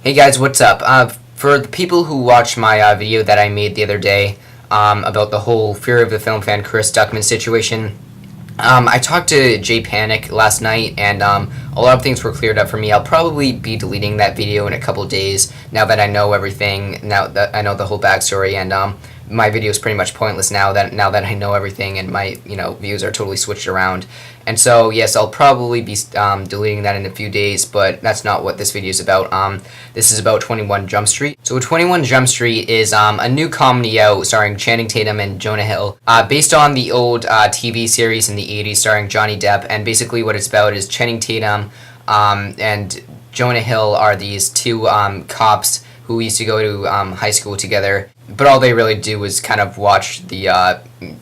Hey guys, what's up? For the people who watched my video that I made the other day about the whole Fear of the Film fan Chris Duckman situation, I talked to Jay Panic last night, and a lot of things were cleared up for me. I'll probably be deleting that video in a couple days now that I know everything, now that I know the whole backstory, and my video is pretty much pointless now that I know everything, and my views are totally switched around. And so yes, I'll probably be deleting that in a few days, but that's not what this video is about. This is about 21 Jump Street. So 21 Jump Street is a new comedy out starring Channing Tatum and Jonah Hill, based on the old TV series in the 80s starring Johnny Depp. And basically what it's about is Channing Tatum and Jonah Hill are these two cops who used to go to high school together, but all they really do is kind of watch the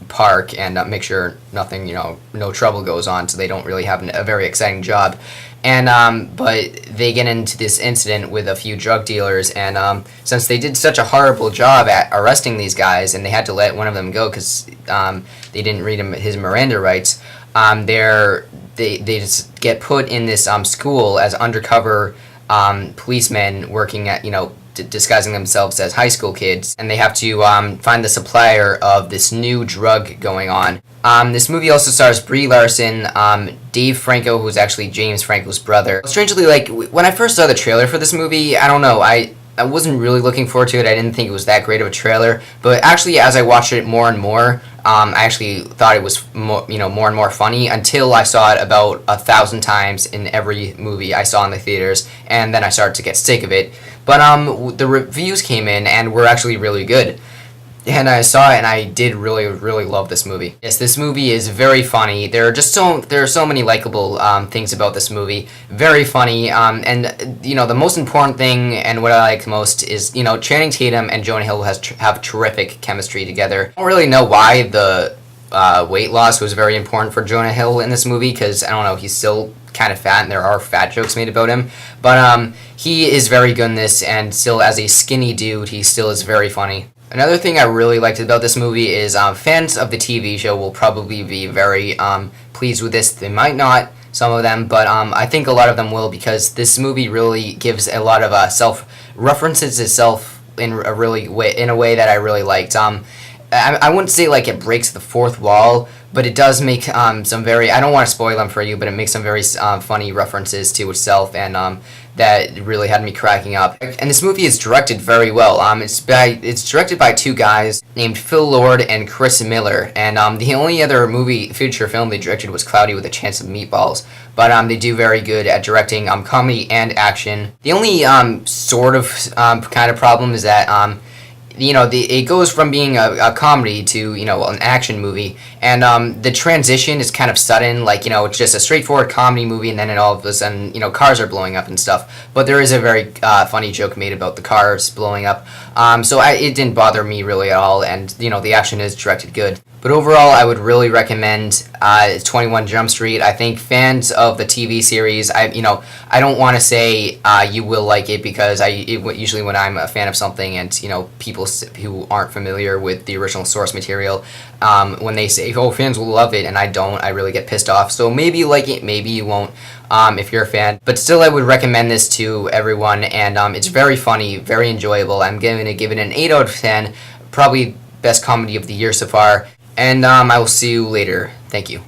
park and make sure nothing, no trouble goes on, so they don't really have a very exciting job. And but they get into this incident with a few drug dealers, and since they did such a horrible job at arresting these guys, and they had to let one of them go because they didn't read him his Miranda rights, they just get put in this school as undercover policemen working at, disguising themselves as high school kids, and they have to find the supplier of this new drug going on. This movie also stars Brie Larson, Dave Franco, who's actually James Franco's brother. Strangely, when I first saw the trailer for this movie, I don't know, I wasn't really looking forward to it. I didn't think it was that great of a trailer, but actually as I watched it more and more, I actually thought it was more and more funny, until I saw it about 1,000 times in every movie I saw in the theaters, and then I started to get sick of it. But the reviews came in and were actually really good, and I saw it and I did really, really love this movie. Yes, this movie is very funny. There are so many likable things about this movie. Very funny, and the most important thing and what I like most is Channing Tatum and Jonah Hill have terrific chemistry together. I don't really know why the weight loss was very important for Jonah Hill in this movie, because I don't know, he's still kind of fat and there are fat jokes made about him, but he is very good in this, and still as a skinny dude he still is very funny. Another thing I really liked about this movie is fans of the TV show will probably be very pleased with this. They might not, some of them, but I think a lot of them will, because this movie really gives a lot of references itself in a way that I really liked. I wouldn't say it breaks the fourth wall, but it does make some very, I don't want to spoil them for you, but it makes some very funny references to itself, and that really had me cracking up. And this movie is directed very well. It's directed by two guys named Phil Lord and Chris Miller, and the only other feature film they directed was Cloudy with a Chance of Meatballs. But they do very good at directing comedy and action. The only sort of kind of problem is that it goes from being a comedy to, an action movie, and the transition is kind of sudden, it's just a straightforward comedy movie, and then all of a sudden, cars are blowing up and stuff, but there is a very funny joke made about the cars blowing up, so it didn't bother me really at all, and, the action is directed good. But overall, I would really recommend 21 Jump Street. I think fans of the TV series, I don't want to say you will like it, because usually when I'm a fan of something and people who aren't familiar with the original source material, when they say, oh, fans will love it, and I don't, I really get pissed off. So maybe you like it, maybe you won't, if you're a fan. But still, I would recommend this to everyone, and it's very funny, very enjoyable. I'm going to give it an 8 out of 10, probably best comedy of the year so far. And I will see you later. Thank you.